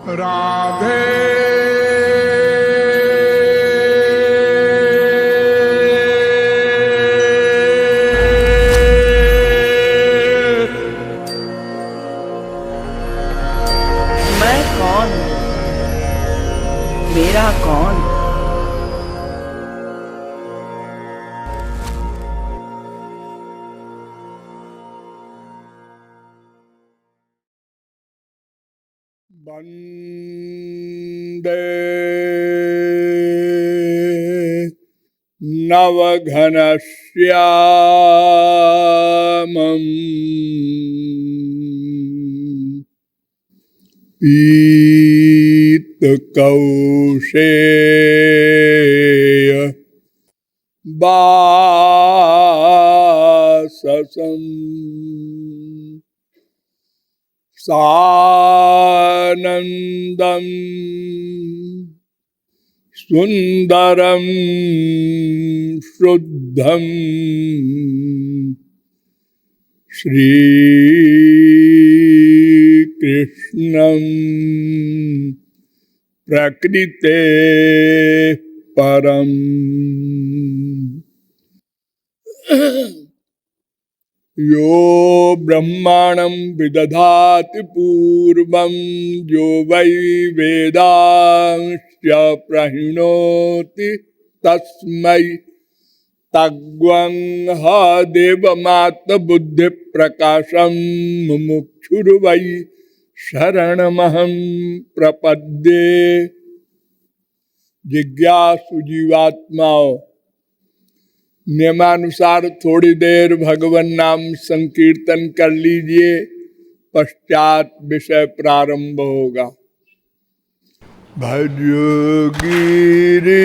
राधे मैं कौन, मेरा कौन। वन्दे नवघनश्यामम् पीतकौशेय वाससम् सानन्दम् सुन्दरं शुद्धं श्रीकृष्णं प्रकृते परम् यो ब्रह्माणं विदधाति पूर्वं यो वै वेदांश्च प्रहिणोति तस्मै तग्वं ह देवमात्मबुद्धिप्रकाशं मुमुक्षुर्वै शरणमहं प्रपद्ये। जिज्ञासु जीवात्माओं, नियमानुसार थोड़ी देर भगवान नाम संकीर्तन कर लीजिए, पश्चात विषय प्रारंभ होगा। भजो गिरिधर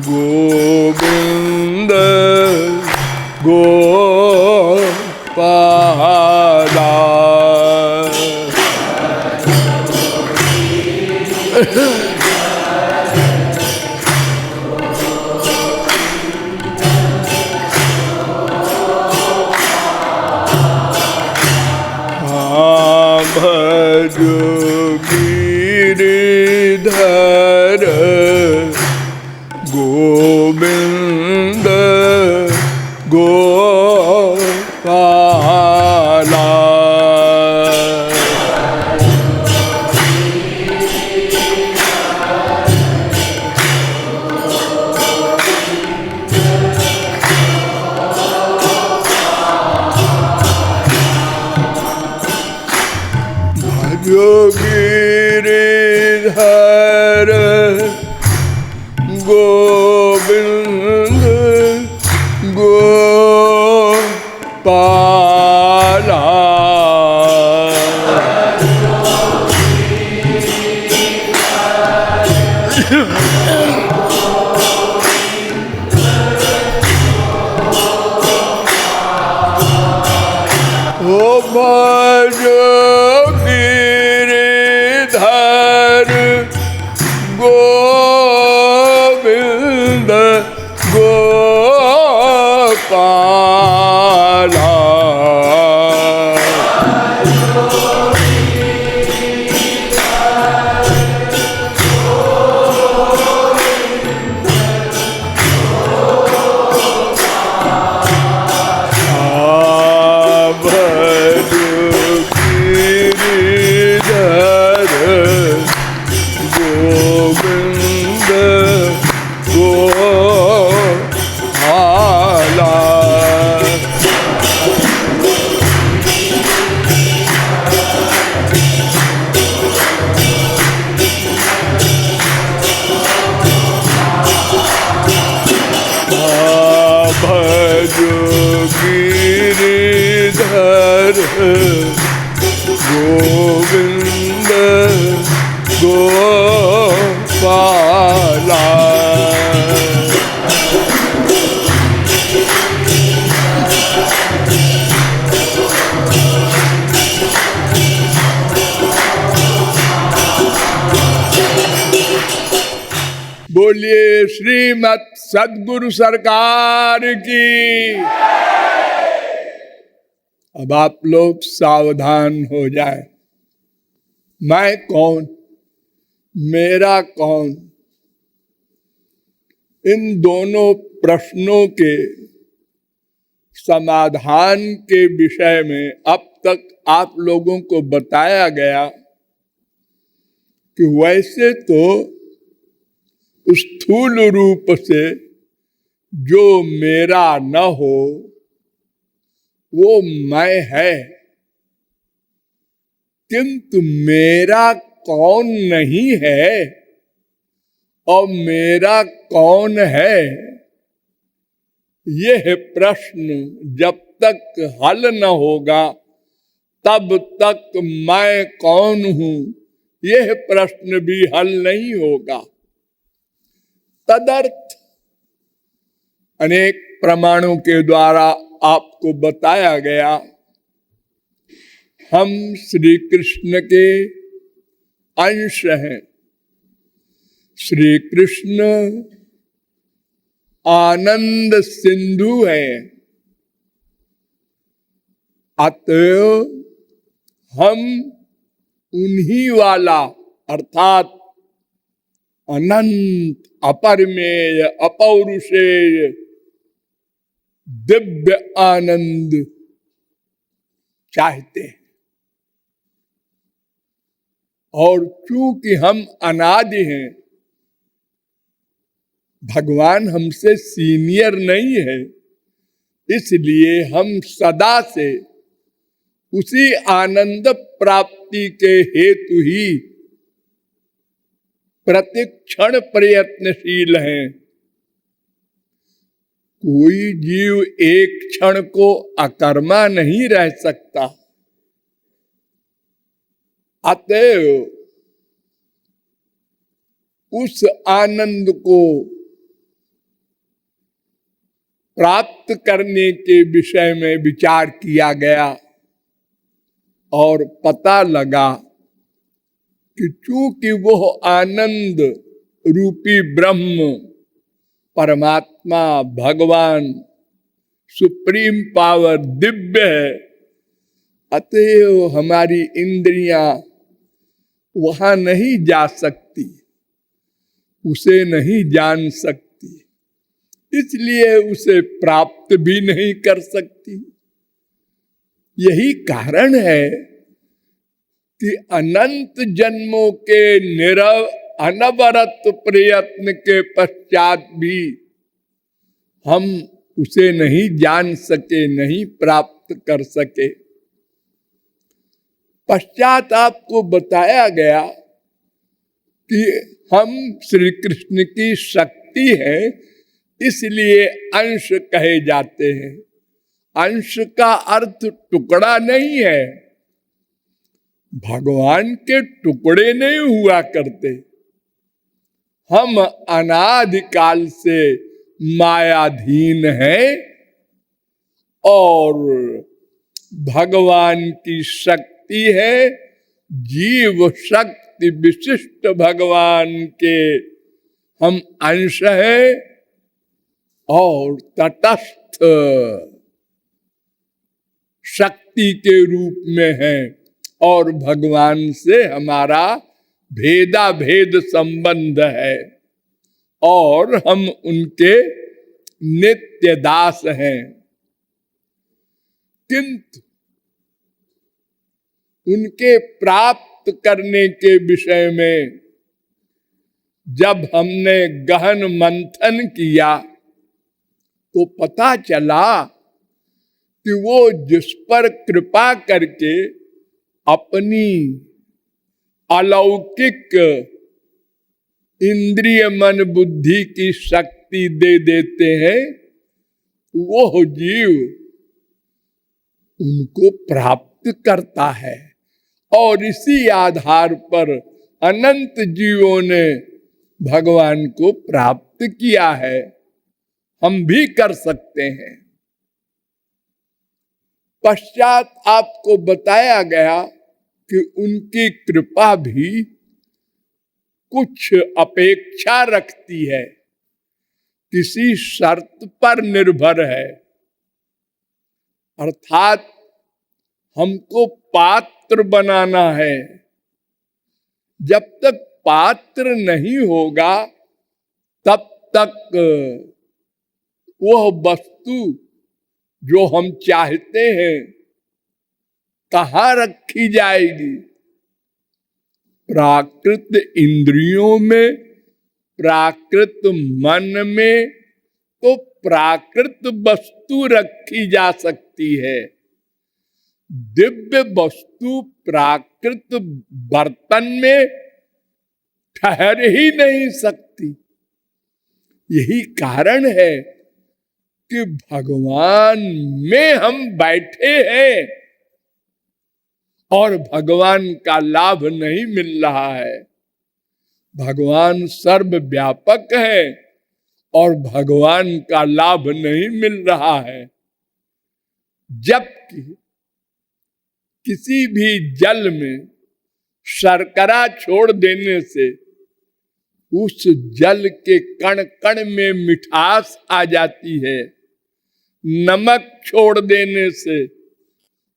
गोविंद गोपाला भजो गिरिधर गोविंद गोपाला भजो गिरिधर गोविंद गोपाला ओ भजो गिरिधर गोविंद गोपाला गोविंद गोपाला बोलिए श्रीमत सद्गुरु सरकार की। अब आप लोग सावधान हो जाए। मैं कौन, मेरा कौन, इन दोनों प्रश्नों के समाधान के विषय में अब तक आप लोगों को बताया गया कि वैसे तो स्थूल रूप से जो मेरा न हो वो मैं है, किंतु मेरा कौन नहीं है और मेरा कौन है, यह प्रश्न जब तक हल न होगा तब तक मैं कौन हूं यह प्रश्न भी हल नहीं होगा। तदर्थ अनेक प्रमाणों के द्वारा आपको बताया गया, हम श्री कृष्ण के अंश हैं। श्री कृष्ण आनंद सिंधु है, अतएव हम उन्हीं वाला अर्थात अनंत अपरिमेय अपौरुषेय दिव्य आनंद चाहते हैं। और चूंकि हम अनादि हैं, भगवान हमसे सीनियर नहीं है, इसलिए हम सदा से उसी आनंद प्राप्ति के हेतु ही प्रतिक्षण प्रयत्नशील हैं। कोई जीव एक क्षण को अकर्मा नहीं रह सकता। अतएव उस आनंद को प्राप्त करने के विषय में विचार किया गया और पता लगा कि चूंकि वो आनंद रूपी ब्रह्म परमात्मा भगवान सुप्रीम पावर दिव्य है, अतएव हमारी इंद्रियां वहां नहीं जा सकती, उसे नहीं जान सकती, इसलिए उसे प्राप्त भी नहीं कर सकती। यही कारण है कि अनंत जन्मों के अनवरत प्रयत्न के पश्चात भी हम उसे नहीं जान सके, नहीं प्राप्त कर सके। पश्चात आपको बताया गया कि हम श्री कृष्ण की शक्ति है, इसलिए अंश कहे जाते हैं। अंश का अर्थ टुकड़ा नहीं है, भगवान के टुकड़े नहीं हुआ करते। हम अनादिकाल से मायाधीन हैं और भगवान की शक्ति है, जीव शक्ति विशिष्ट भगवान के हम अंश हैं और तटस्थ शक्ति के रूप में है और भगवान से हमारा भेदा भेद संबंध है और हम उनके नित्य दास हैं। किंतु उनके प्राप्त करने के विषय में जब हमने गहन मंथन किया तो पता चला कि वो जिस पर कृपा करके अपनी अलौकिक इंद्रिय मन बुद्धि की शक्ति दे देते हैं, वो जीव उनको प्राप्त करता है और इसी आधार पर अनंत जीवों ने भगवान को प्राप्त किया है। हम भी कर सकते हैं। पश्चात आपको बताया गया कि उनकी कृपा भी कुछ अपेक्षा रखती है, किसी शर्त पर निर्भर है। अर्थात हमको पात्र बनाना है। जब तक पात्र नहीं होगा तब तक वह वस्तु जो हम चाहते हैं कहाँ रखी जाएगी? प्राकृत इंद्रियों में, प्राकृत मन में तो प्राकृत वस्तु रखी जा सकती है। दिव्य वस्तु प्राकृत बर्तन में ठहर ही नहीं सकती। यही कारण है कि भगवान में हम बैठे हैं और भगवान का लाभ नहीं मिल रहा है। भगवान सर्वव्यापक है और भगवान का लाभ नहीं मिल रहा है। जबकि किसी भी जल में शर्करा छोड़ देने से उस जल के कण कण में मिठास आ जाती है। नमक छोड़ देने से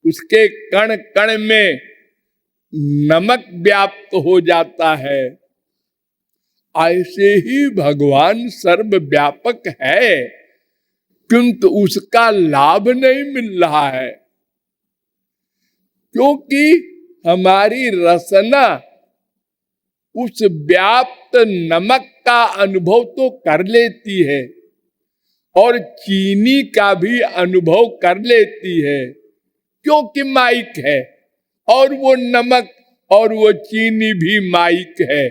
उसके कण कण में नमक व्याप्त हो जाता है। ऐसे ही भगवान सर्वव्यापक है किंतु उसका लाभ नहीं मिल रहा है, क्योंकि हमारी रसना उस व्याप्त नमक का अनुभव तो कर लेती है और चीनी का भी अनुभव कर लेती है, क्योंकि माइक है और वो नमक और वो चीनी भी माइक है।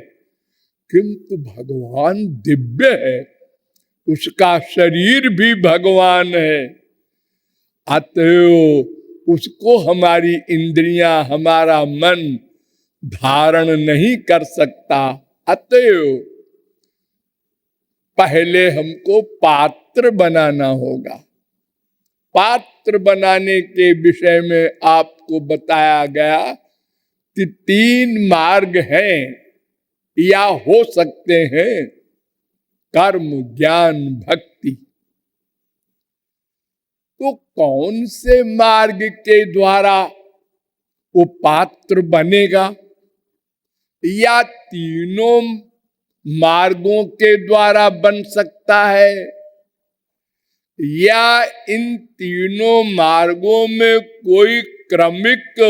किंतु भगवान दिव्य है, उसका शरीर भी भगवान है। अतएव उसको हमारी इंद्रियां, हमारा मन धारण नहीं कर सकता। अतएव पहले हमको पात्र बनाना होगा। पात्र बनाने के विषय में आपको बताया गया कि 3 मार्ग हैं या हो सकते हैं, कर्म, ज्ञान, भक्ति। तो कौन से मार्ग के द्वारा वो पात्र बनेगा? या तीनों मार्गों के द्वारा बन सकता है, या इन तीनों मार्गों में कोई क्रमिक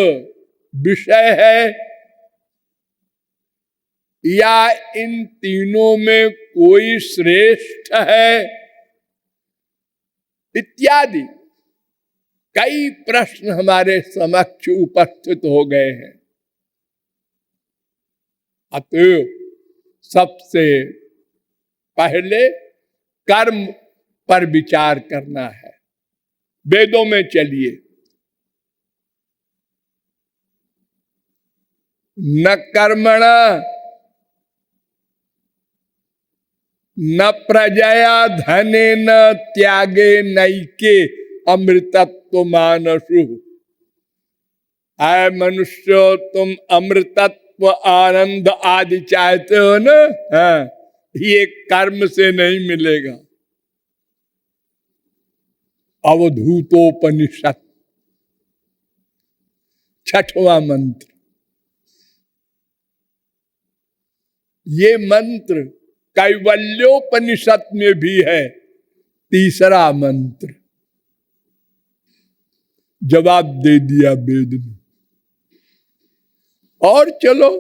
विषय है, या इन तीनों में कोई श्रेष्ठ है, इत्यादि कई प्रश्न हमारे समक्ष उपस्थित हो गए हैं। अतः सबसे पहले कर्म पर विचार करना है। वेदों में चलिए, न कर्मणा न प्रजया धने न त्यागे नैके अमृतत्व मानसु। आय मनुष्य, तुम अमृतत्व आनंद आदि चाहते हो ना? हाँ, ये कर्म से नहीं मिलेगा। अवधूतोपनिषद 6वां मंत्र। ये मंत्र कैवल्योपनिषद में भी है, 3रा मंत्र। जवाब दे दिया वेद ने। और चलो,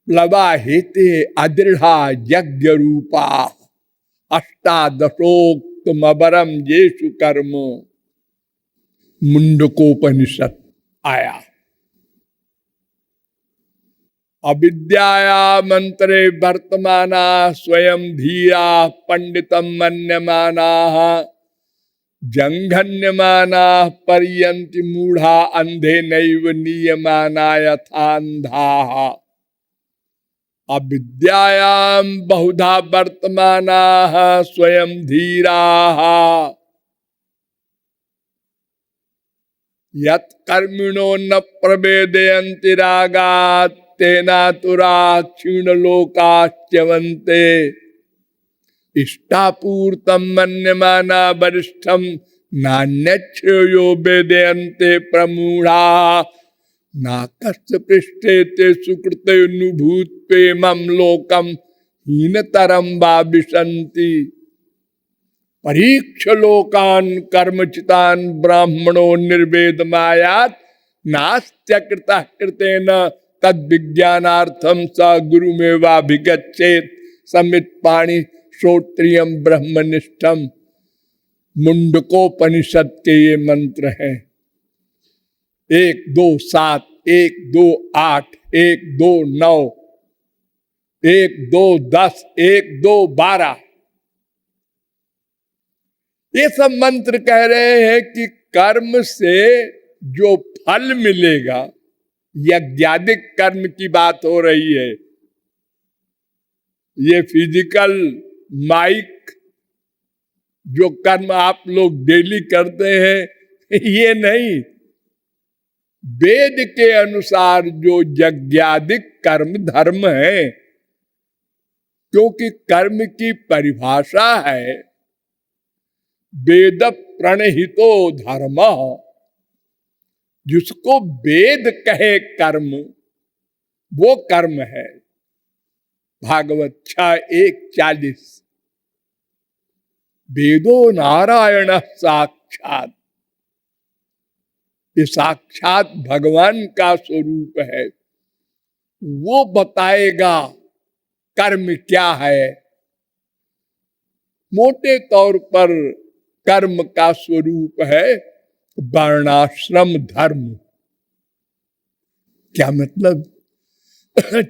प्लवाहेते अदृढ़ा यज्ञ रूपा अष्टादशोक्तमबरम येषु कर्म। मुंडकोपनिषद आया। अविद्याया मंत्रे वर्तमाना स्वयं धीरा पंडितम मन्यमाना जंघन्यमाना पर्यन्ति मूढ़ा अंधे नैव नीयमाना यथांधा। अविद्यायां बहुधा वर्तमाना स्वयं धीरा यत् कर्मिणो न प्रवेदयन्ति रागात् तेनातुरा क्षीणलोकाच्यवन्ते। इष्टापूर्तम मन्यमाना वरिष्ठम नान्यच्छ्रेयो वेदयन्ते प्रमूढ़ा ना कस्य पृष्ठे ते सुकृते नुभूत्पेमं लोकम हीनतरम वा विशन्ति परीक्ष लोकान कर्मचितान ब्राह्मणो निर्वेद मायात नास्त्यकृतः कृतेन तद विज्ञानार्थम स गुरुमेवाभिगच्छेत् समित पाणि श्रोत्रियम ब्रह्मनिष्ठम। मुंडकोपनिषद के ये मंत्र हैं 1, 2, 7, 1, 2, 8, 1, 2, 9, 1, 2, 10, 1, 2, 12। ये सब मंत्र कह रहे हैं कि कर्म से जो फल मिलेगा, यज्ञादिक कर्म की बात हो रही है। ये फिजिकल माइक जो कर्म आप लोग डेली करते हैं ये नहीं, वेद के अनुसार जो यज्ञादिक कर्म धर्म है, क्योंकि कर्म की परिभाषा है वेद प्रणहितो धर्म। जिसको वेद कहे कर्म वो कर्म है। भागवत 6:1-40 वेदो नारायण साक्षात, ये साक्षात भगवान का स्वरूप है। वो बताएगा कर्म क्या है। मोटे तौर पर कर्म का स्वरूप है वर्णाश्रम धर्म। क्या मतलब?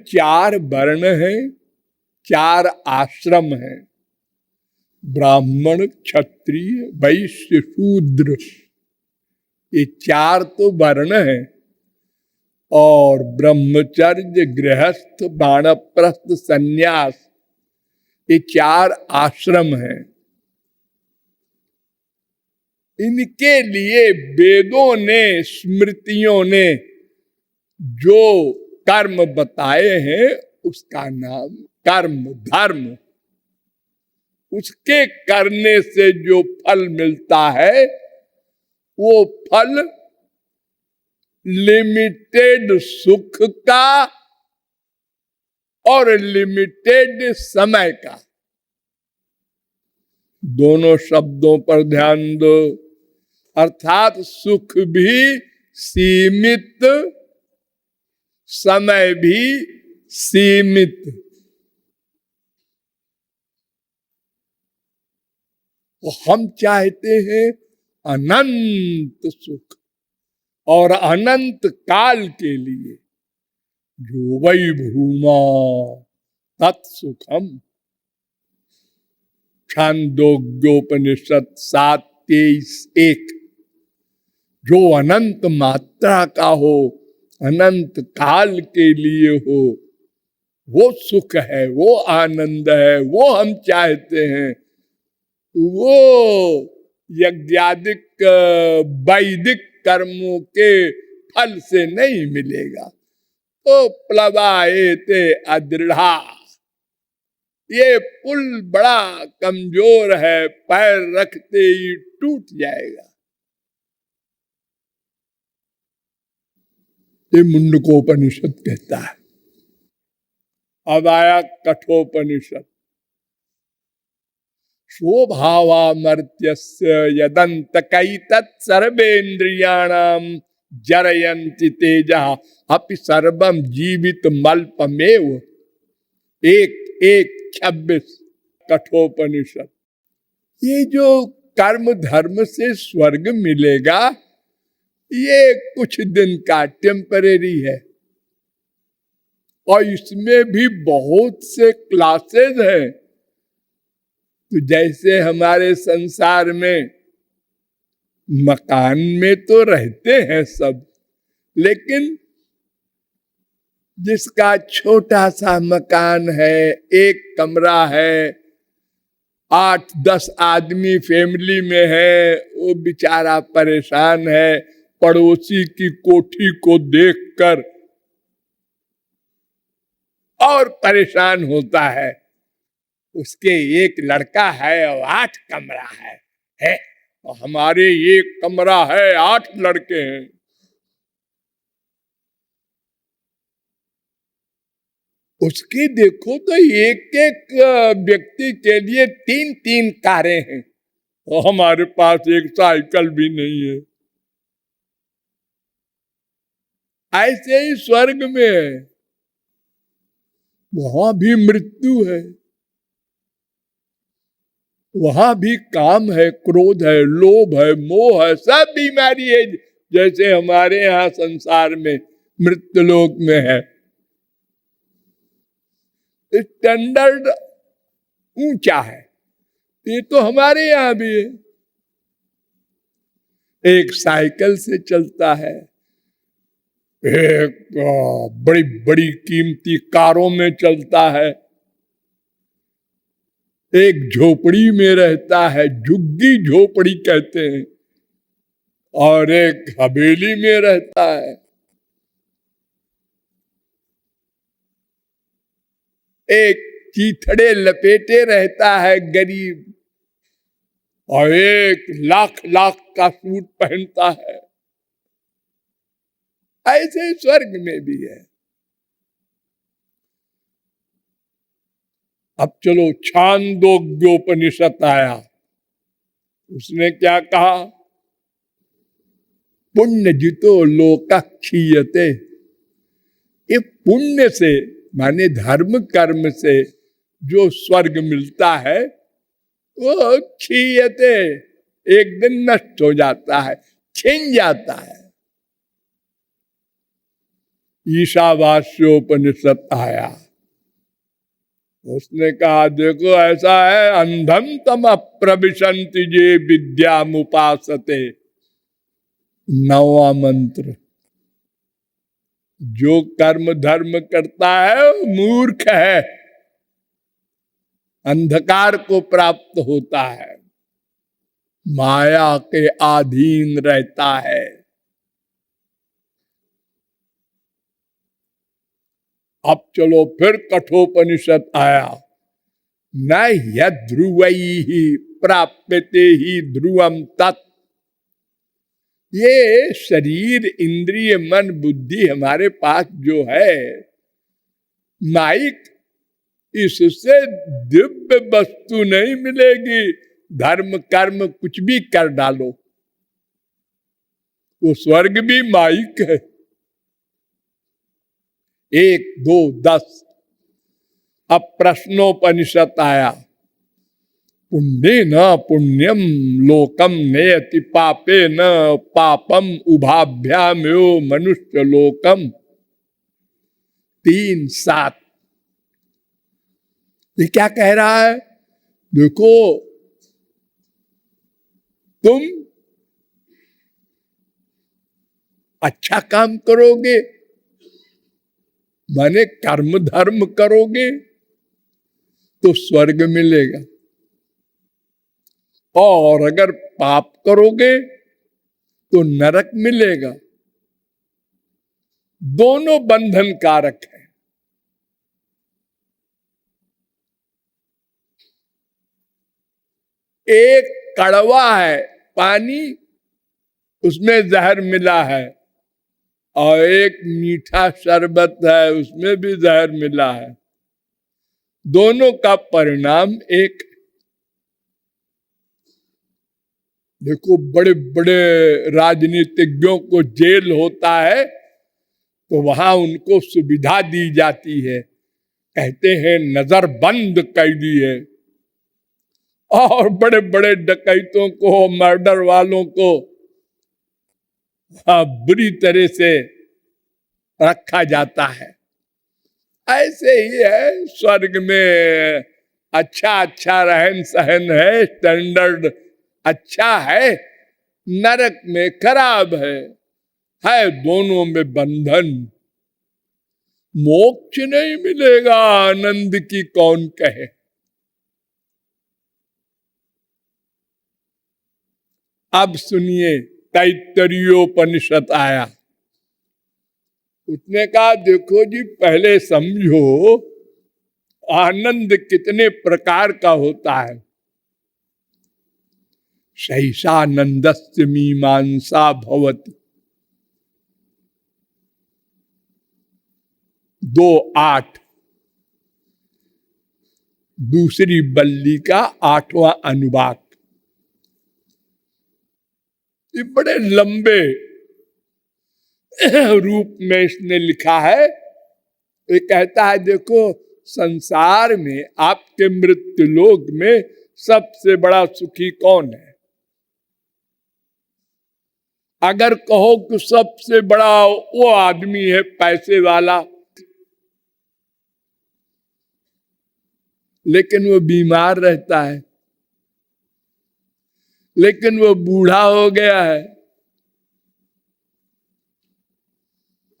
4 वर्ण है, 4 आश्रम है, ब्राह्मण, क्षत्रिय, वैश्य, शूद्र। ये 4 तो वर्ण है, और ब्रह्मचर्य, गृहस्थ, वानप्रस्थ, सन्यास, ये 4 आश्रम हैं। इनके लिए वेदों ने, स्मृतियों ने जो कर्म बताए हैं उसका नाम कर्म धर्म। उसके करने से जो फल मिलता है वो फल लिमिटेड सुख का और लिमिटेड समय का। दोनों शब्दों पर ध्यान दो। अर्थात सुख भी सीमित, समय भी सीमित। तो हम चाहते हैं अनंत सुख और अनंत काल के लिए। जो वै भूमा तत्सुखम, छांदोग्योपनिषद 7:23-1। जो अनंत मात्रा का हो, अनंत काल के लिए हो, वो सुख है, वो आनंद है, वो हम चाहते हैं। वो यज्ञादिक वैदिक कर्मों के फल से नहीं मिलेगा। तो प्लवाएते अदृढ़ा, ये पुल बड़ा कमजोर है, पैर रखते ही टूट जाएगा। ये मुंडकोपनिषद कहता है। अब आया कठोपनिषद। स्वभावामर्त्यस्य यदन्तकैतत् सर्वेन्द्रियाणां जरयन्ति तेजः अपि सर्वं जीवितमल्पमेव। 1:26 कठोपनिषद। ये जो कर्म धर्म से स्वर्ग मिलेगा ये कुछ दिन का टेम्परेरी है, और इसमें भी बहुत से क्लासेस हैं। तो जैसे हमारे संसार में मकान में तो रहते हैं सब, लेकिन जिसका छोटा सा मकान है, एक कमरा है, 8-10 आदमी फैमिली में है, वो बेचारा परेशान है पड़ोसी की कोठी को देखकर, और परेशान होता है। उसके एक लड़का है और 8 कमरा है हमारे ये कमरा है, 8 लड़के हैं। उसकी देखो तो एक एक व्यक्ति के लिए 3-3 कारें हैं, और हमारे पास एक साइकिल भी नहीं है। ऐसे ही स्वर्ग में है, वहां भी मृत्यु है, वहां भी काम है, क्रोध है, लोभ है, मोह है, सब बीमारी है, जैसे हमारे यहाँ संसार में मृत्युलोक में है। स्टैंडर्ड ऊंचा है, ये तो हमारे यहां भी है। एक साइकिल से चलता है, एक बड़ी बड़ी कीमती कारों में चलता है, एक झोपड़ी में रहता है, झुग्गी झोपड़ी कहते हैं, और एक हवेली में रहता है। एक चीथड़े लपेटे रहता है गरीब, और एक लाख लाख का सूट पहनता है। ऐसे स्वर्ग में भी है। अब चलो छांदोग्योपनिषद आया, उसने क्या कहा? पुण्य जितो लोक क्षीयते। ये पुण्य से माने धर्म कर्म से जो स्वर्ग मिलता है वो क्षीयते, एक दिन नष्ट हो जाता है, छिन जाता है। ईशावास्योपनिषद आया, उसने कहा देखो ऐसा है, अंधम तम प्रविशन्ति जे विद्यामुपासते। 9वां मंत्र, जो कर्म धर्म करता है वो मूर्ख है, अंधकार को प्राप्त होता है, माया के अधीन रहता है। अब चलो फिर कठोपनिषद आया, न यद्ध्रुवैहि प्राप्यते ही ध्रुवम तत्। ये शरीर इंद्रिय मन बुद्धि हमारे पास जो है माइक, इससे दिव्य वस्तु नहीं मिलेगी। धर्म कर्म कुछ भी कर डालो, वो स्वर्ग भी माइक है। 1, 2, 10। अब प्रश्नोपनिषद आया, पुण्य न पुण्यम लोकम नेति पापे न पापम उभाभ्याम्यो मनुष्य लोकम। 3:7। ये क्या कह रहा है? देखो तुम अच्छा काम करोगे, माने कर्म धर्म करोगे तो स्वर्ग मिलेगा, और अगर पाप करोगे तो नरक मिलेगा। दोनों बंधन कारक है। एक कड़वा है पानी, उसमें जहर मिला है, और एक मीठा शरबत है, उसमें भी जहर मिला है। दोनों का परिणाम एक। देखो बड़े बड़े राजनीतिज्ञों को जेल होता है तो वहां उनको सुविधा दी जाती है, कहते हैं नजर बंद कैदी है। और बड़े बड़े डकैतों को, मर्डर वालों को बुरी तरह से रखा जाता है। ऐसे ही है स्वर्ग में, अच्छा अच्छा रहन सहन है, स्टैंडर्ड अच्छा है, नरक में खराब है दोनों में बंधन। मोक्ष नहीं मिलेगा, आनंद की कौन कहे। अब सुनिए, तैत्तरीयोपनिषद आया, उसने कहा देखो जी पहले समझो आनंद कितने प्रकार का होता है। सहसानंदस्य मीमांसा भवति। 2:8 दूसरी बल्ली का 8वां अनुवाक। ये बड़े लंबे रूप में इसने लिखा है। ये कहता है देखो, संसार में आपके मृत्यु लोक में सबसे बड़ा सुखी कौन है? अगर कहो कि सबसे बड़ा वो आदमी है पैसे वाला, लेकिन वो बीमार रहता है, लेकिन वो बूढ़ा हो गया है।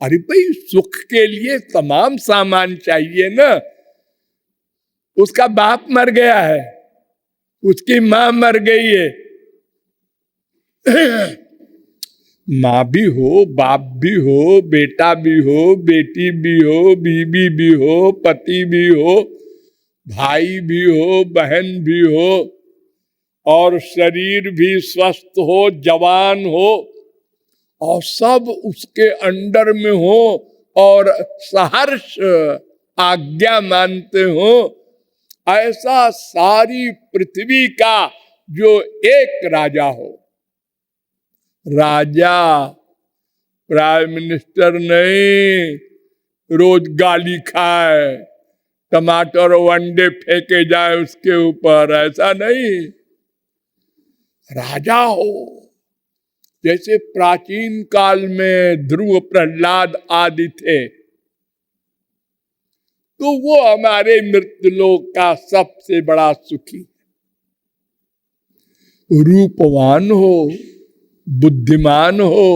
अरे भाई, सुख के लिए तमाम सामान चाहिए ना। उसका बाप मर गया है, उसकी मां मर गई है। माँ भी हो, बाप भी हो, बेटा भी हो, बेटी भी हो, बीवी भी हो, पति भी हो, भाई भी हो, बहन भी हो, और शरीर भी स्वस्थ हो, जवान हो, और सब उसके अंडर में हो और सहर्ष आज्ञा मानते हो। ऐसा सारी पृथ्वी का जो एक राजा हो, राजा प्राइम मिनिस्टर नहीं, रोज गाली खाए, टमाटर अंडे फेंके जाए उसके ऊपर, ऐसा नहीं। राजा हो, जैसे प्राचीन काल में ध्रुव, प्रहलाद आदि थे, तो वो हमारे मृत्युलोक का सबसे बड़ा सुखी। रूपवान हो, बुद्धिमान हो,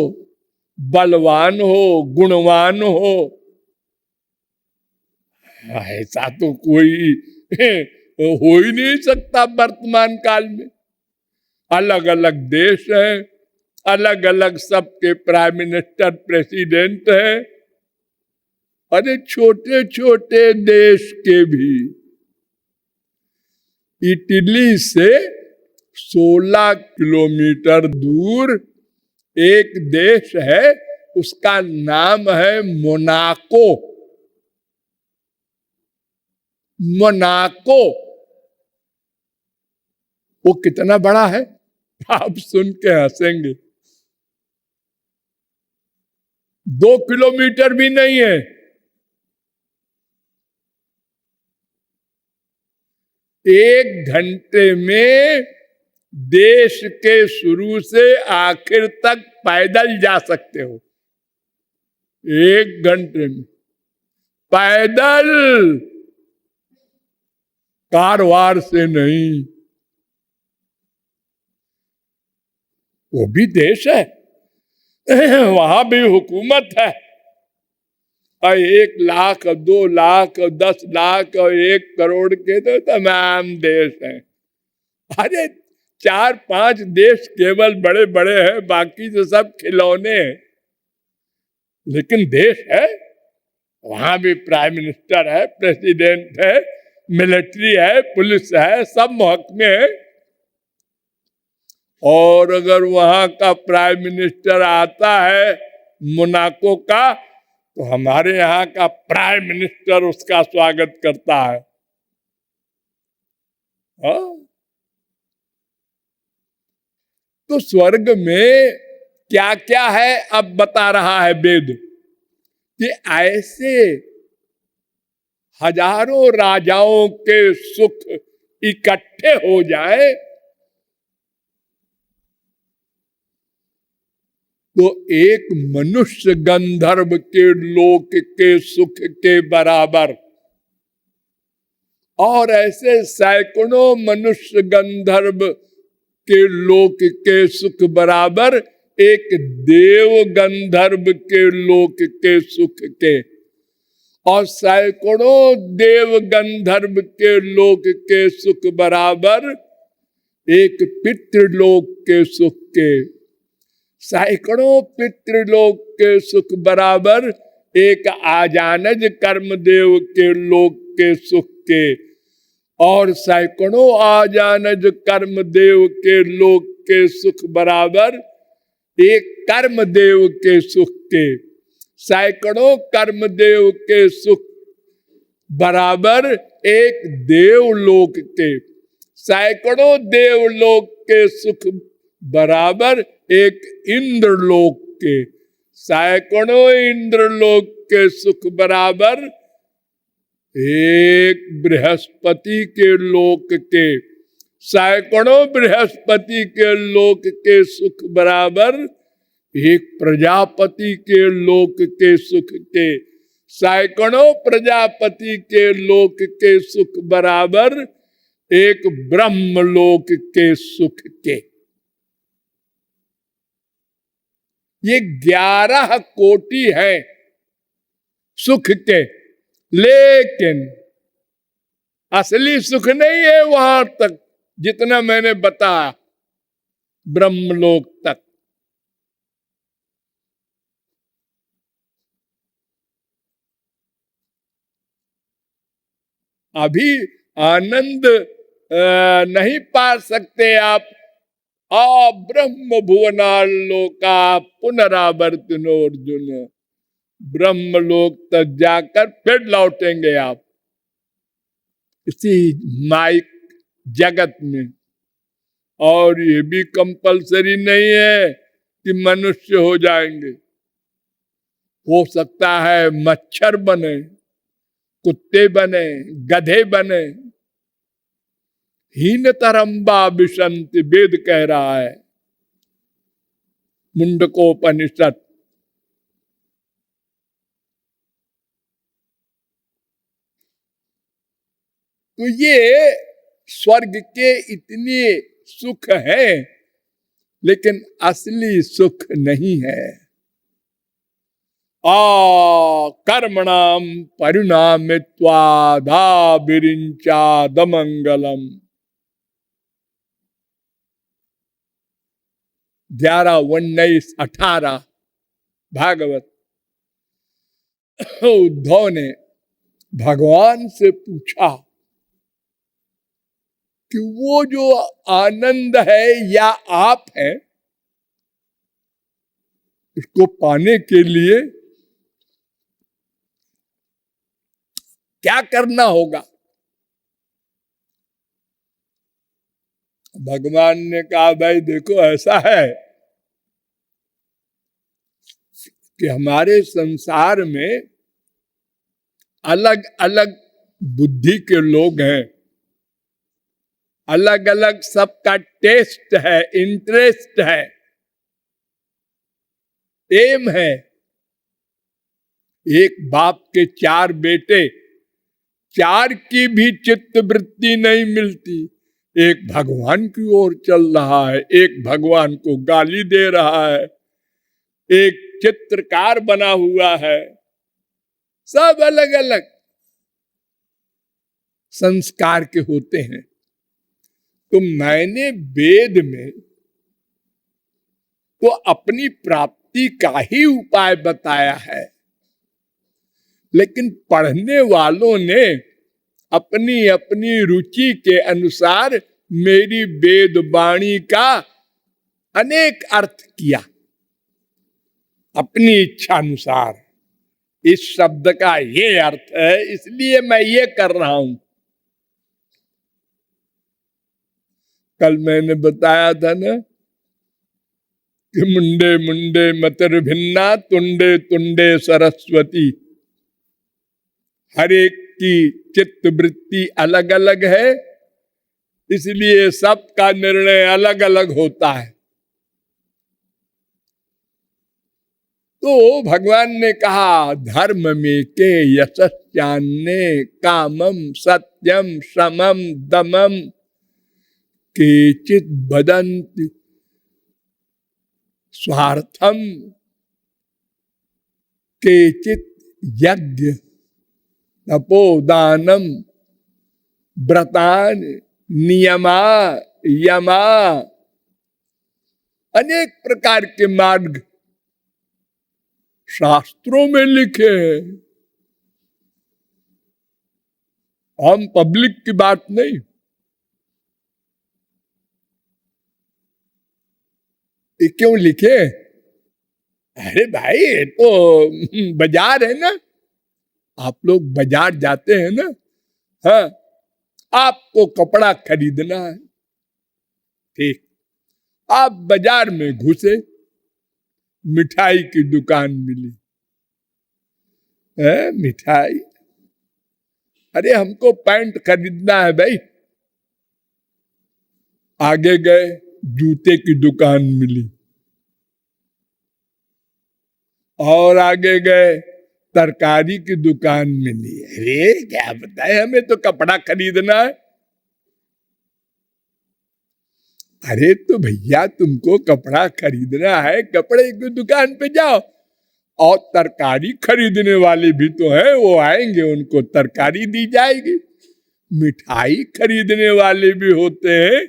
बलवान हो, गुणवान हो, ऐसा तो कोई हो ही नहीं सकता वर्तमान काल में। अलग अलग देश हैं, अलग अलग सबके प्राइम मिनिस्टर, प्रेसिडेंट हैं। अरे छोटे छोटे देश के भी, इटली से 16 किलोमीटर दूर एक देश है, उसका नाम है मोनाको। मोनाको वो कितना बड़ा है आप सुन के हंसेंगे। 2 किलोमीटर भी नहीं है। एक घंटे में देश के शुरू से आखिर तक पैदल जा सकते हो। 1 घंटे में पैदल, कारवार से नहीं। वो भी देश है, वहां भी हुकूमत है। 1 लाख, 2 लाख, 10 लाख और 1 करोड़ के तो तमाम देश हैं। अरे 4-5 देश केवल बड़े बड़े हैं, बाकी तो सब खिलौने हैं। लेकिन देश है, वहां भी प्राइम मिनिस्टर है, प्रेसिडेंट है, मिलिट्री है, पुलिस है, सब महकमे है। और अगर वहां का प्राइम मिनिस्टर आता है मोनाको का, तो हमारे यहाँ का प्राइम मिनिस्टर उसका स्वागत करता है। तो स्वर्ग में क्या क्या है अब बता रहा है वेद, कि ऐसे हजारों राजाओं के सुख इकट्ठे हो जाए तो एक मनुष्य गंधर्व के लोक के सुख के बराबर, और ऐसे सैकड़ों मनुष्य गंधर्व के लोक के सुख बराबर एक देव गंधर्व के लोक के सुख के, और सैकड़ों देव गंधर्व के लोक के सुख बराबर एक पितृलोक के सुख के, सैकड़ों पितृलोक के सुख बराबर एक आजानज कर्मदेव के लोक के सुख के, और सैकड़ों आजानज कर्मदेव के लोक के सुख बराबर एक कर्मदेव के सुख के, सैकड़ों कर्मदेव के सुख बराबर एक देवलोक के, सैकड़ों देवलोक के सुख बराबर एक इंद्रलोक के, सैकड़ों इंद्रलोक के सुख बराबर एक बृहस्पति के लोक के, सैकड़ों बृहस्पति के लोक के सुख बराबर एक प्रजापति के लोक के सुख के, सैकड़ों प्रजापति के लोक के सुख बराबर एक ब्रह्मलोक के सुख के। ये 11 कोटि है सुख के, लेकिन असली सुख नहीं है वहां तक जितना मैंने बताया, ब्रह्मलोक तक। अभी आनंद नहीं पा सकते आप। ब्रह्म भुवनालोका पुनरावर्तनो अर्जुन, ब्रह्मलोक तक जाकर फिर लौटेंगे आप इसी माइक जगत में। और ये भी कंपलसरी नहीं है कि मनुष्य हो जाएंगे, हो सकता है मच्छर बने, कुत्ते बने, गधे बने। हीन तरम्बा विशंति वेद कह रहा है, मुंडकोपनिषद। तो ये स्वर्ग के इतने सुख है, लेकिन असली सुख नहीं है। कर्मणाम परिणामित्वादा विरिंचादमंगलम। 11, 19, 18 भागवत। उद्धव ने भगवान से पूछा कि वो जो आनंद है या आप है, इसको पाने के लिए क्या करना होगा? भगवान ने कहा, भाई देखो ऐसा है कि हमारे संसार में अलग अलग बुद्धि के लोग हैं, अलग अलग सबका टेस्ट है, इंटरेस्ट है, एम है। एक बाप के 4 बेटे, 4 की भी चित्त वृत्ति नहीं मिलती। एक भगवान की ओर चल रहा है, एक भगवान को गाली दे रहा है, एक चित्रकार बना हुआ है। सब अलग अलग संस्कार के होते हैं। तो मैंने वेद में तो अपनी प्राप्ति का ही उपाय बताया है, लेकिन पढ़ने वालों ने अपनी अपनी रुचि के अनुसार मेरी वेद वाणी का अनेक अर्थ किया, अपनी इच्छा अनुसार। इस शब्द का ये अर्थ है, इसलिए मैं ये कर रहा हूं। कल मैंने बताया था ना कि मुंडे मुंडे मतिर भिन्ना, तुंडे तुंडे सरस्वती। हर एक की चित्त वृत्ति अलग अलग है, इसलिए सबका निर्णय अलग अलग होता है। तो भगवान ने कहा, धर्म में के यशस्यान्ने कामम सत्यम समम दमम केचित् वदन्ति स्वार्थम केचित् यज्ञ तपोदानम व्रतान नियमा यमा। अनेक प्रकार के मार्ग शास्त्रों में लिखे हैं। हम पब्लिक की बात नहीं, ये क्यों लिखे? अरे भाई ये तो बाजार है ना, आप लोग बाजार जाते हैं ना, हाँ, आपको कपड़ा खरीदना है, ठीक, आप बाजार में घुसे, मिठाई की दुकान मिली, है मिठाई, अरे हमको पैंट खरीदना है भाई, आगे गए, जूते की दुकान मिली, और आगे गए तरकारी की दुकान मिली। अरे क्या बताए, हमें तो कपड़ा खरीदना है। अरे तो भैया तुमको कपड़ा खरीदना है, कपड़े की दुकान पे जाओ, और तरकारी खरीदने वाले भी तो है, वो आएंगे, उनको तरकारी दी जाएगी। मिठाई खरीदने वाले भी होते हैं।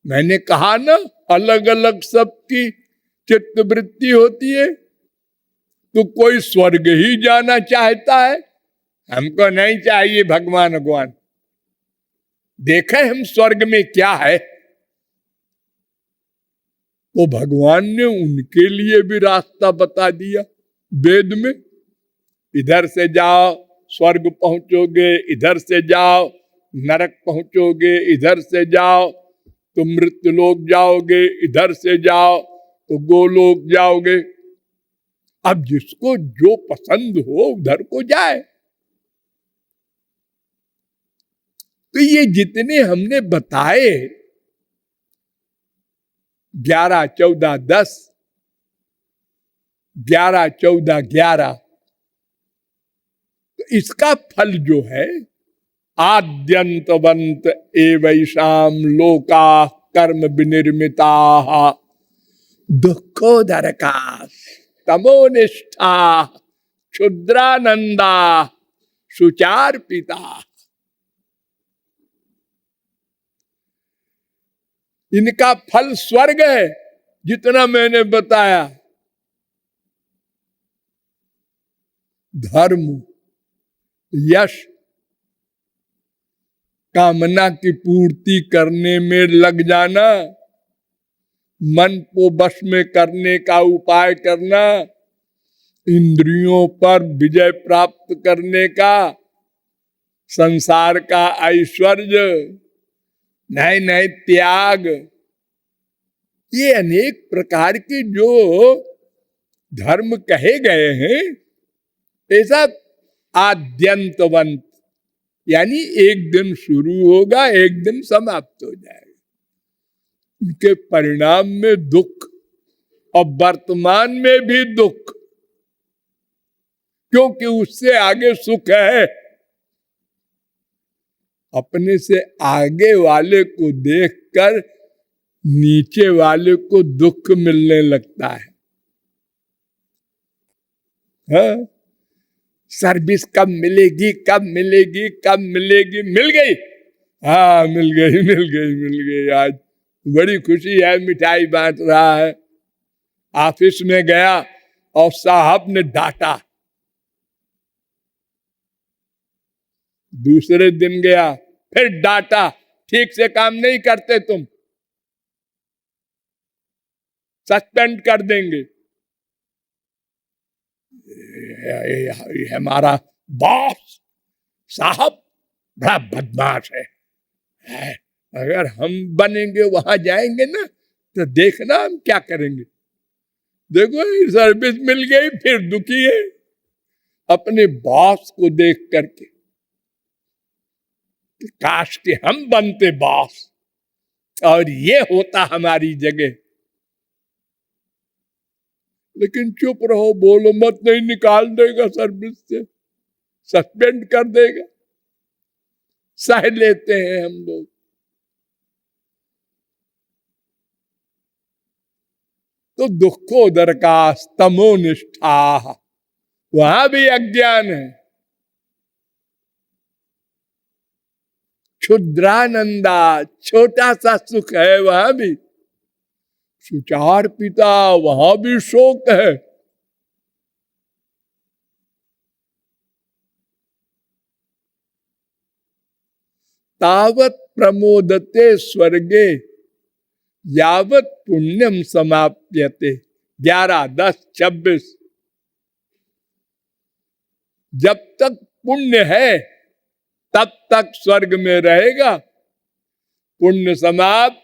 मैंने कहा ना, अलग अलग सबकी चित्तवृत्ति होती है। तो कोई स्वर्ग ही जाना चाहता है, हमको नहीं चाहिए भगवान भगवान, देखे हम स्वर्ग में क्या है। तो भगवान ने उनके लिए भी रास्ता बता दिया वेद में, इधर से जाओ स्वर्ग पहुंचोगे, इधर से जाओ नरक पहुंचोगे, इधर से जाओ तो मृत्युलोक जाओगे, इधर से जाओ तो गोलोक जाओगे। अब जिसको जो पसंद हो उधर को जाए। तो ये जितने हमने बताए 11, 14, 10, 11, 14, 11, तो इसका फल जो है आद्यंतवंत एवैषाम लोका कर्म विनिर्मिता दुखोदरका तमोनिष्ठा क्षुद्रानंदा सुचार पिता। इनका फल स्वर्ग है, जितना मैंने बताया। धर्म, यश, कामना की पूर्ति करने में लग जाना, मन को वश में करने का उपाय करना, इंद्रियों पर विजय प्राप्त करने का, संसार का ऐश्वर्य, नहीं नहीं त्याग, ये अनेक प्रकार के जो धर्म कहे गए हैं, ऐसा आद्यंतवंत, यानी एक दिन शुरू होगा, एक दिन समाप्त हो जाएगा। इनके परिणाम में दुख, और वर्तमान में भी दुख, क्योंकि उससे आगे सुख है। अपने से आगे वाले को देखकर नीचे वाले को दुख मिलने लगता है। हाँ? सर्विस कब मिलेगी, कब मिलेगी, कब मिलेगी, मिल गई, हाँ मिल गई, मिल गई, मिल गई, आज बड़ी खुशी है, मिठाई बांट रहा है। ऑफिस में गया और साहब ने डांटा, दूसरे दिन गया फिर डांटा, ठीक से काम नहीं करते तुम, सस्पेंड कर देंगे। ये हमारा बॉस साहब बड़ा बदमाश है, अगर हम बनेंगे वहां जाएंगे ना तो देखना हम क्या करेंगे। देखो सर्विस मिल गई फिर दुखी है अपने बॉस को देख करके, काश कि हम बनते बॉस और ये होता हमारी जगह। लेकिन चुप रहो, बोलो मत, नहीं निकाल देगा सर्विस से, सस्पेंड कर देगा। सह लेते हैं हम लोग। तो दुखोदर का तमोनिष्ठा, वहां भी अज्ञान है। क्षुद्रानंदा, छोटा सा सुख है वहां भी। सुचार पिता, वहां भी शोक है। तावत प्रमोदते स्वर्गे यावत पुण्यम समाप्यते। 11, 10, 26। जब तक पुण्य है तब तक स्वर्ग में रहेगा। पुण्य समाप्त,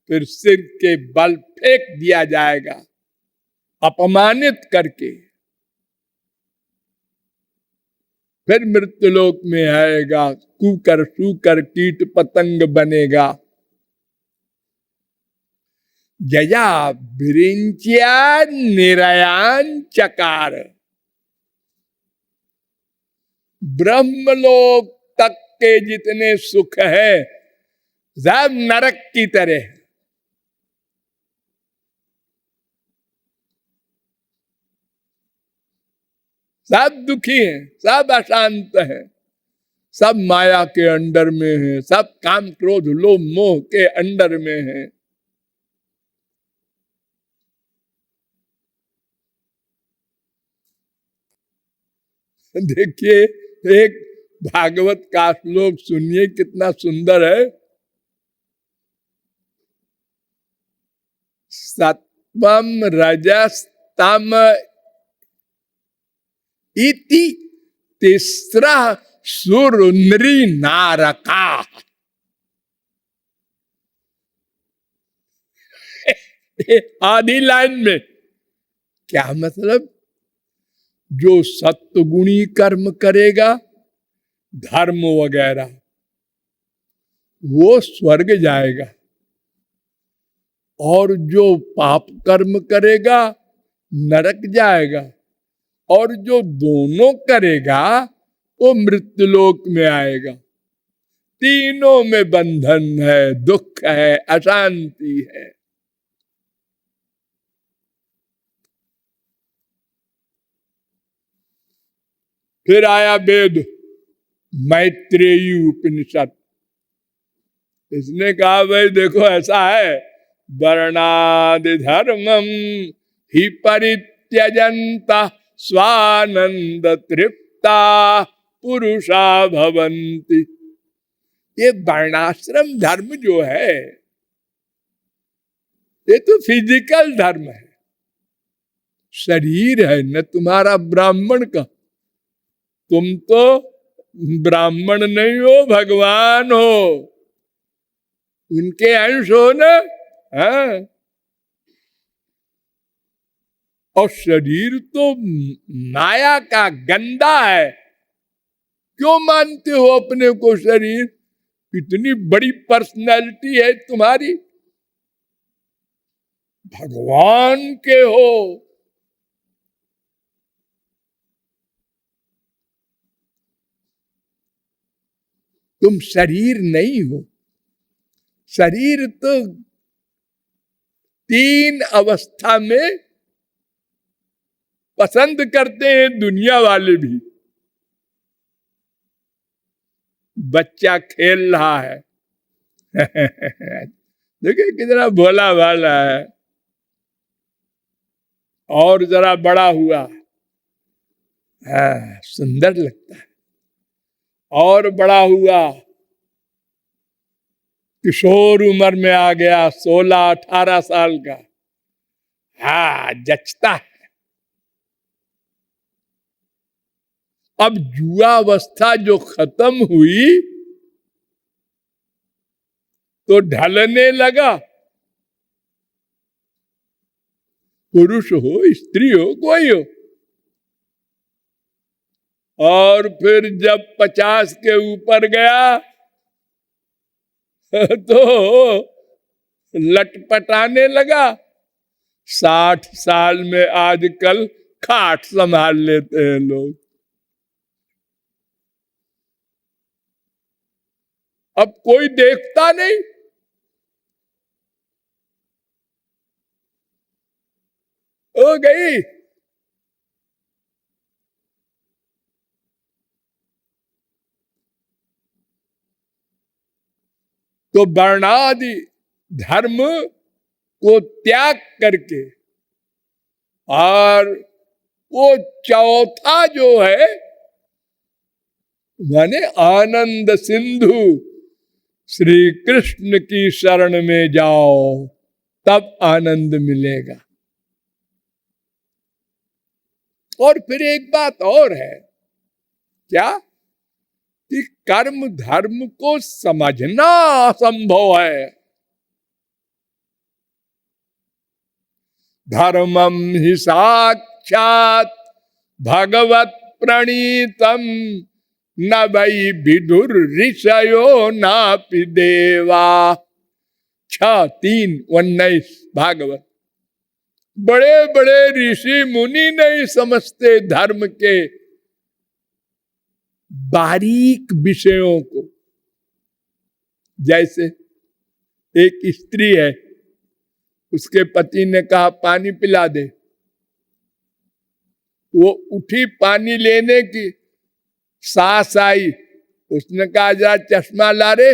फिर सिर के बल फेंक दिया जाएगा अपमानित करके। फिर मृत्युलोक में आएगा, कुकर सूकर कीट पतंग बनेगा। जया विरिंच्या निरयान चकार। ब्रह्मलोक तक के जितने सुख है सब नरक की तरह। सब दुखी हैं, सब अशांत हैं, सब माया के अंडर में हैं, सब काम क्रोध लोभ मोह के अंडर में हैं। देखिए एक भागवत का श्लोक सुनिए, कितना सुंदर है। सत्वम रजस तम इति तीसरा सुर नृ नारका। आधी लाइन में क्या मतलब? जो सत्वगुणी कर्म करेगा, धर्म वगैरह, वो स्वर्ग जाएगा, और जो पाप कर्म करेगा नरक जाएगा, और जो दोनों करेगा वो मृत्युलोक में आएगा। तीनों में बंधन है, दुख है, अशांति है। फिर आया वेद मैत्रेयी उपनिषद। इसने कहा भाई देखो ऐसा है, वर्णादि धर्मम ही परित्यजन्ता स्वानंद तृप्ता पुरुषा भवन्ति। ये वर्णाश्रम धर्म जो है ये तो फिजिकल धर्म है, शरीर है न तुम्हारा ब्राह्मण का। तुम तो ब्राह्मण नहीं हो, भगवान हो, उनके अंश हो ना। हाँ? और शरीर तो माया का गंदा है। क्यों मानते हो अपने को शरीर? इतनी बड़ी पर्सनैलिटी है तुम्हारी, भगवान के हो। तुम शरीर नहीं हो। शरीर तो 3 अवस्था में पसंद करते हैं दुनिया वाले भी। बच्चा खेल रहा है देखिए कितना भोला भाला है, और जरा बड़ा हुआ, हाँ सुंदर लगता है। और बड़ा हुआ, किशोर उम्र में आ गया, 16-18 साल का, हाँ जचता है। अब युवावस्था जो खत्म हुई तो ढलने लगा। पुरुष हो स्त्री हो कोई हो, और फिर जब 50 के ऊपर गया तो लटपटाने लगा। 60 साल में आजकल खाट संभाल लेते हैं लोग। अब कोई देखता नहीं। हो गई। तो वर्णादि धर्म को त्याग करके, और वो चौथा जो है माने आनंद सिंधु श्री कृष्ण की शरण में जाओ। तब आनंद मिलेगा। और फिर एक बात और है, क्या कि कर्म धर्म को समझना असंभव है। धर्मम ही साक्षात भगवत प्रणीतम न वै विदुर ऋषयो नापि देवा। 6:3-19 भागवत। बड़े बड़े ऋषि मुनि नहीं समझते धर्म के बारीक विषयों को। जैसे एक स्त्री है, उसके पति ने कहा पानी पिला दे, वो उठी पानी लेने की, सास आई, उसने कहा जरा चश्मा ला रे।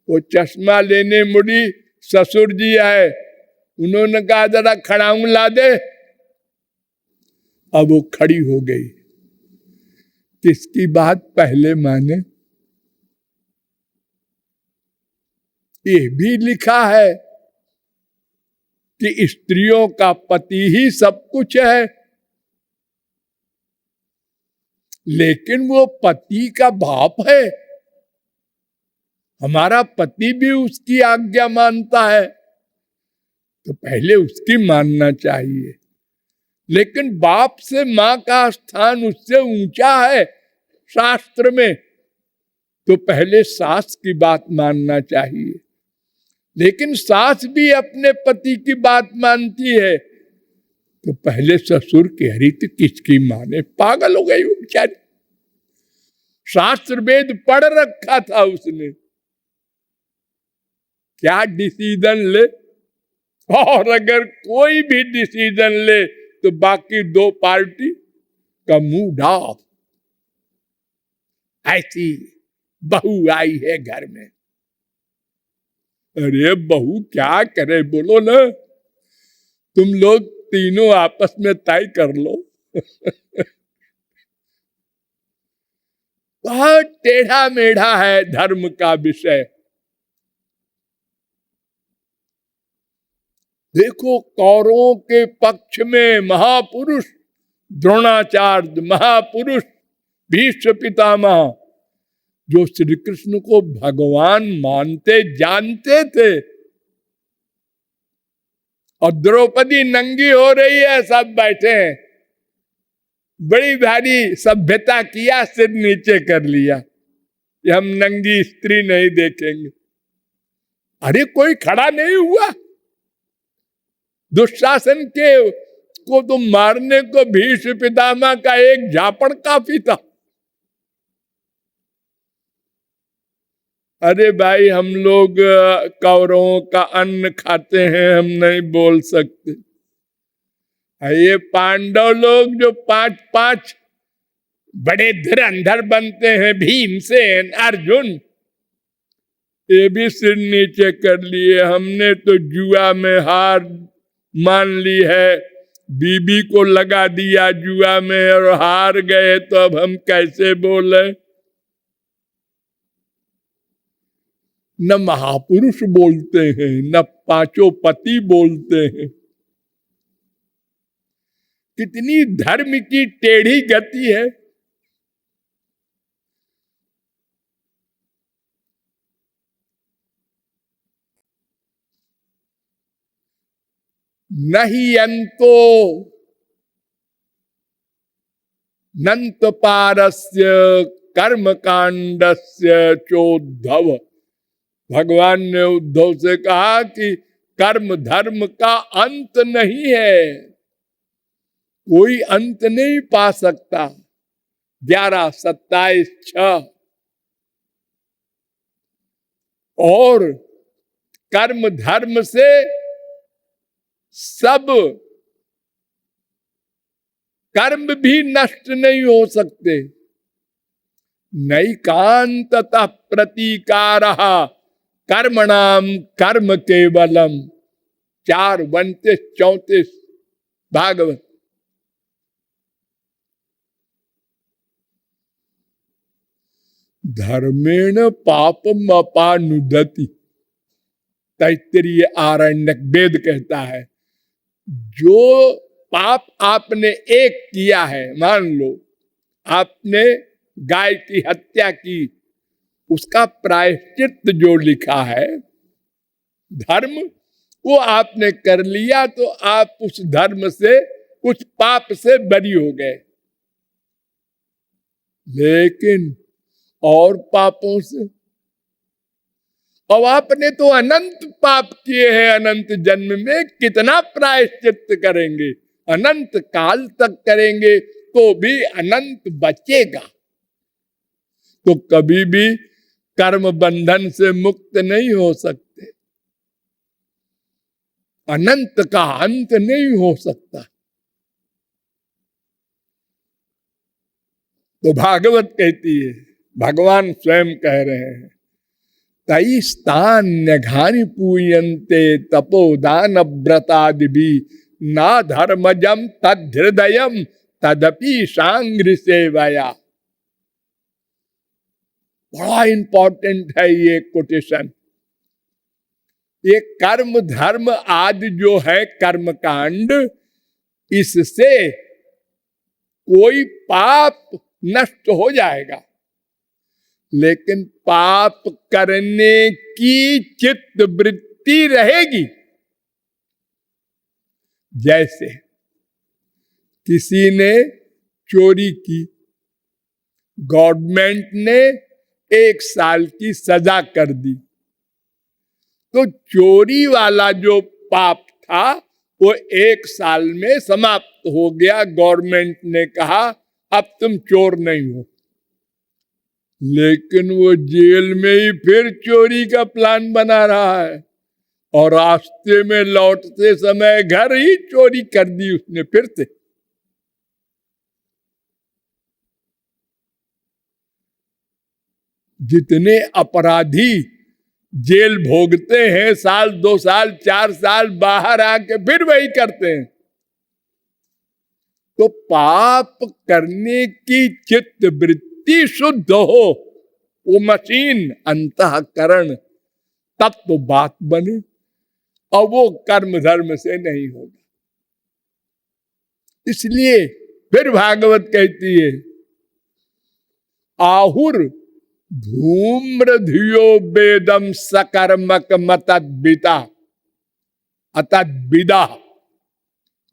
वो चश्मा लेने मुड़ी, ससुर जी आए, उन्होंने कहा जरा खड़ाऊं ला दे। अब वो खड़ी हो गई। किसकी बात पहले माने? ये भी लिखा है कि स्त्रियों का पति ही सब कुछ है, लेकिन वो पति का बाप है। हमारा पति भी उसकी आज्ञा मानता है, तो पहले उसकी मानना चाहिए। लेकिन बाप से मां का स्थान उससे ऊंचा है शास्त्र में, तो पहले सास की बात मानना चाहिए। लेकिन सास भी अपने पति की बात मानती है, तो पहले ससुर कह रही थी किसकी माने, पागल हो गई बेचारी। शास्त्र वेद पढ़ रखा था उसने, क्या डिसीजन ले। और अगर कोई भी डिसीजन ले तो बाकी दो पार्टी का मूड ऑफ। ऐसी बहू आई है घर में। अरे बहू क्या करे बोलो ना, तुम लोग तीनों आपस में तय कर लो। बहुत टेढ़ा मेढ़ा है धर्म का विषय। देखो कौरवों के पक्ष में महापुरुष द्रोणाचार्य, महापुरुष भीष्म पितामह, जो श्री कृष्ण को भगवान मानते जानते थे। और द्रौपदी नंगी हो रही है, सब बैठे हैं, बड़ी भारी सभ्यता किया, सिर नीचे कर लिया कि हम नंगी स्त्री नहीं देखेंगे। अरे कोई खड़ा नहीं हुआ। दुशासन के को तो मारने को भीष्म पितामह का एक झापड़ काफी था। अरे भाई हम लोग कौरवों का अन्न खाते हैं, हम नहीं बोल सकते। ये पांडव लोग जो 5-5 बड़े धुरंधर बनते हैं, भीमसेन, अर्जुन, ये भी सिर नीचे कर लिए। हमने तो जुआ में हार मान ली है, बीबी को लगा दिया जुआ में और हार गए, तो अब हम कैसे बोले। न महापुरुष बोलते हैं, न पांचों पति बोलते हैं। कितनी धर्म की टेढ़ी गति है। नहीं अंतो नंत पारस्य कर्म कांडस्य चोद्धव। भगवान ने उद्धव से कहा कि कर्म धर्म का अंत नहीं है, कोई अंत नहीं पा सकता। 11:27-6। और कर्म धर्म से सब कर्म भी नष्ट नहीं हो सकते। नैकांततः प्रतीकारः कर्मणाम कर्म केवलम। 4:32-34 भागवत। धर्मेण पापम अपानुदति। तैत्तिरीय आरण्यक वेद कहता है, जो पाप आपने एक किया है, मान लो आपने गाय की हत्या की, उसका प्रायश्चित जो लिखा है धर्म, वो आपने कर लिया तो आप उस धर्म से, उस पाप से बरी हो गए। लेकिन और पापों से, अब आपने तो अनंत पाप किए हैं, अनंत जन्म में कितना प्रायश्चित करेंगे, अनंत काल तक करेंगे तो भी अनंत बचेगा। तो कभी भी कर्म बंधन से मुक्त नहीं हो सकते, अनंत का अंत नहीं हो सकता। तो भागवत कहती है, भगवान स्वयं कह रहे हैं, तई स्थान्यघानि पूयन्ते तपोदान व्रतादिभि ना धर्मजम तद्धृदयम तदपि सांग्र सेवया। बड़ा इंपॉर्टेंट है ये कोटेशन। ये कर्म धर्म आदि जो है कर्म कांड, इससे कोई पाप नष्ट हो जाएगा, लेकिन पाप करने की चित्त वृत्ति रहेगी। जैसे किसी ने चोरी की, गवर्नमेंट ने 1 साल की सजा कर दी, तो चोरी वाला जो पाप था वो 1 साल में समाप्त हो गया। गवर्नमेंट ने कहा अब तुम चोर नहीं हो। लेकिन वो जेल में ही फिर चोरी का प्लान बना रहा है, और रास्ते में लौटते समय घर ही चोरी कर दी उसने फिर से। जितने अपराधी जेल भोगते हैं, 1 साल 2 साल 4 साल, बाहर आके फिर वही करते हैं। तो पाप करने की चित्त वृत्ति शुद्ध हो, वो मशीन अंतःकरण, तब तो बात बने, और वो कर्म धर्म से नहीं होगा। इसलिए फिर भागवत कहती है, आहुर धूम्र धियो वेदम सकर्मक मतद्विता अतद्विदा।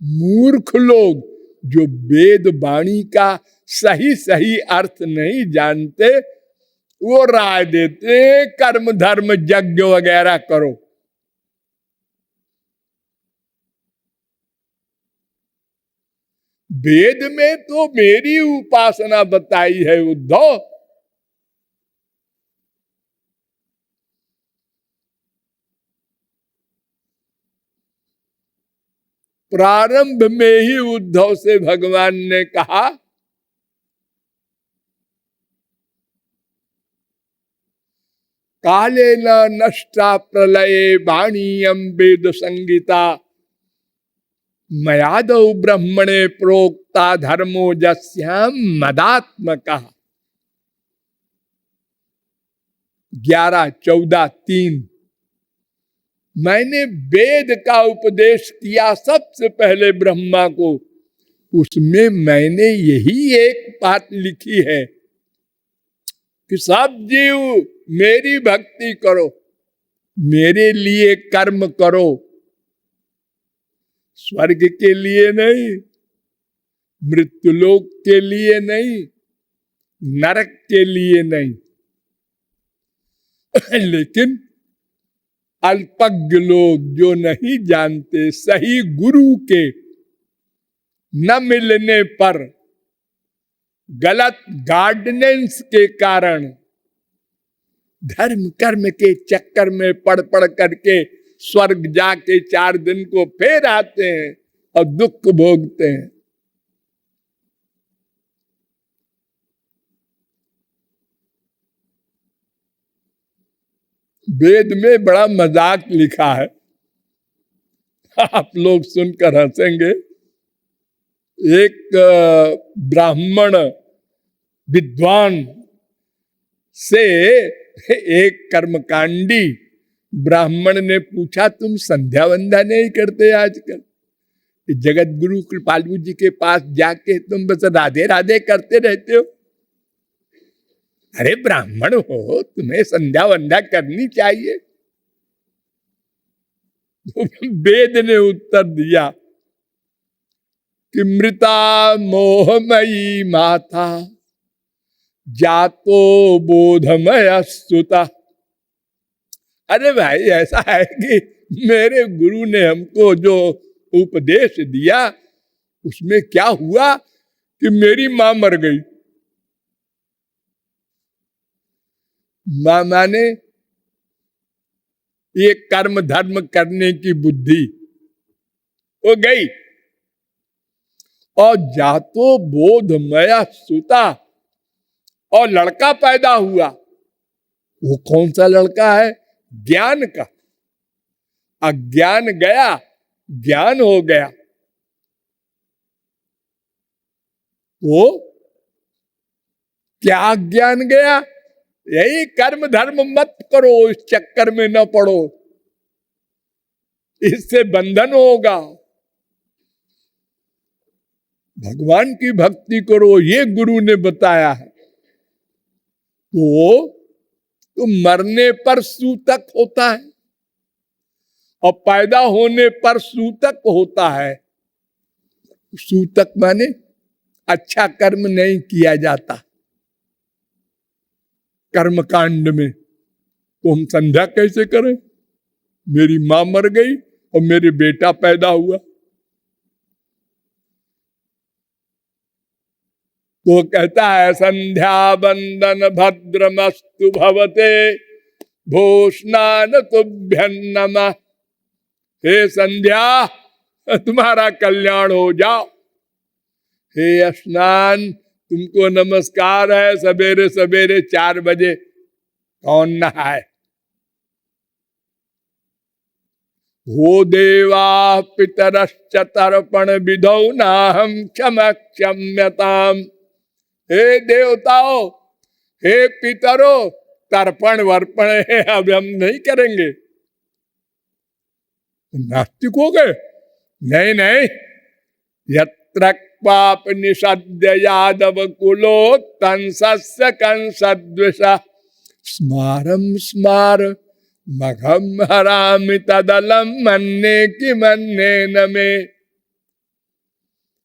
मूर्ख लोग जो वेद वाणी का सही सही अर्थ नहीं जानते, वो राय देते हैं कर्म धर्म यज्ञ वगैरह करो। वेद में तो मेरी उपासना बताई है उद्धव। प्रारंभ में ही उद्धव से भगवान ने कहा, काले न नष्टा प्रलये वाणीयम वेद संगीता मयादौ ब्रह्मणे प्रोक्ता धर्मो जस्याम मदात्मका। 11-14-3। मैंने वेद का उपदेश किया सबसे पहले ब्रह्मा को, उसमें मैंने यही एक बात लिखी है कि सब जीव मेरी भक्ति करो, मेरे लिए कर्म करो, स्वर्ग के लिए नहीं, मृत्युलोक के लिए नहीं, नरक के लिए नहीं। लेकिन अल्पज्ञ लोग जो नहीं जानते, सही गुरु के न मिलने पर, गलत गाइडेंस के कारण, धर्म कर्म के चक्कर में पड़ करके स्वर्ग जाके 4 दिन को फिर आते हैं और दुख भोगते हैं। वेद में बड़ा मजाक लिखा है, आप लोग सुनकर हंसेंगे। एक ब्राह्मण विद्वान से एक कर्मकांडी ब्राह्मण ने पूछा, तुम संध्या वंध्या नहीं करते आजकल? जगत गुरु कृपालु जी के पास जाके तुम बस राधे राधे करते रहते हो। अरे ब्राह्मण हो, तुम्हें संध्या वंध्या करनी चाहिए। वेद ने उत्तर दिया कि मृता मोहमयी माता जातो बोधमय सुता। अरे भाई, ऐसा है कि मेरे गुरु ने हमको जो उपदेश दिया उसमें क्या हुआ कि मेरी मां मर गई। मां माने ये कर्म धर्म करने की बुद्धि वो गई। और जातो बोधमया सुता, और लड़का पैदा हुआ। वो कौन सा लड़का है? ज्ञान का। अज्ञान गया, ज्ञान हो गया। वो क्या ज्ञान गया? यही कर्म धर्म मत करो, इस चक्कर में न पड़ो, इससे बंधन होगा। भगवान की भक्ति करो, ये गुरु ने बताया है। तो मरने पर सूतक होता है और पैदा होने पर सूतक होता है। सूतक माने अच्छा कर्म नहीं किया जाता कर्म कांड में। तो हम संध्या कैसे करें? मेरी मां मर गई और मेरे बेटा पैदा हुआ। तो कहता है, संध्या बंदन भद्रमस्तु भवते भो स्नान तुभ्यं नमः। हे संध्या, तुम्हारा कल्याण हो जाओ। हे स्नान, तुमको नमस्कार है। सवेरे सवेरे 4 बजे कौन नहाए? हो देवा पितरश्च तर्पण विधौ नाहं क्षम क्षम्यताम। हे देवताओं, हे पितरों, तर्पण वर्पण है अब हम नहीं करेंगे। नास्तिक हो गए? नहीं नहीं। यत्र क्वाप निषद्य यादव कुलो कंसस्य कंसद्विष स्मारम स्मार मघम हरामि तदलम मन्ने की मन्ने न में।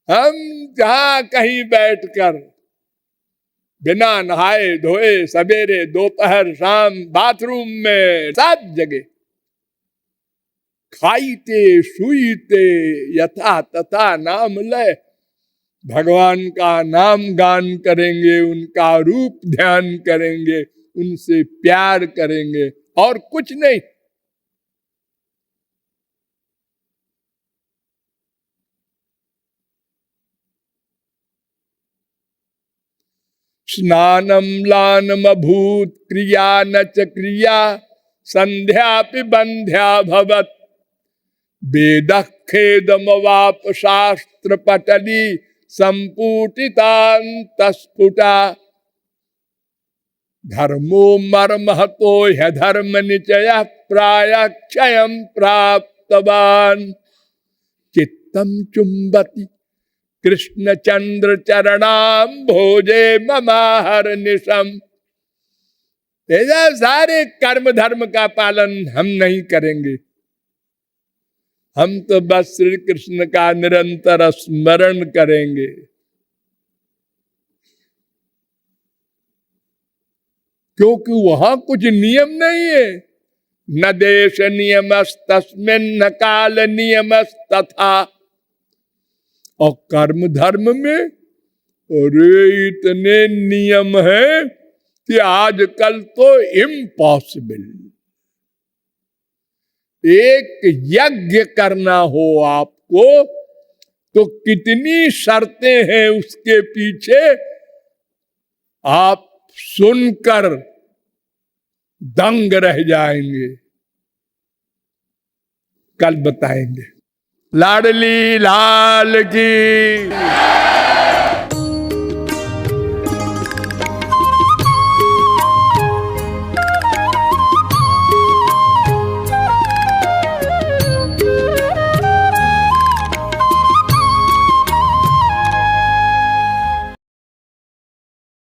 हम जहां कहीं बैठकर बिना नहाए धोए सवेरे दोपहर शाम बाथरूम में सब जगह खाईते सुईते यथा तथा नाम ले भगवान का नाम गान करेंगे, उनका रूप ध्यान करेंगे, उनसे प्यार करेंगे और कुछ नहीं। स्नानम लानम अभूत क्रिया न च क्रिया संध्यापि बंध्या भवत वेद खेदमवाप शास्त्र पटली संपूटितांत स्फुटा धर्मो मर्महतो ह्यधर्म निचय प्राय क्षयं प्राप्तवान चित्तम चुंबति कृष्ण चंद्र चरणाम भोजे ममाहर निशम। ऐसा सारे कर्म धर्म का पालन हम नहीं करेंगे। हम तो बस श्री कृष्ण का निरंतर स्मरण करेंगे। क्योंकि वहां कुछ नियम नहीं है। न देश नियमस्तस्मिन् न काल नियमस्तथा। और कर्म धर्म में अरे इतने नियम है कि आजकल तो इम्पॉसिबल। एक यज्ञ करना हो आपको तो कितनी शर्तें हैं उसके पीछे, आप सुनकर दंग रह जाएंगे। कल बताएंगे। लाडली लाल की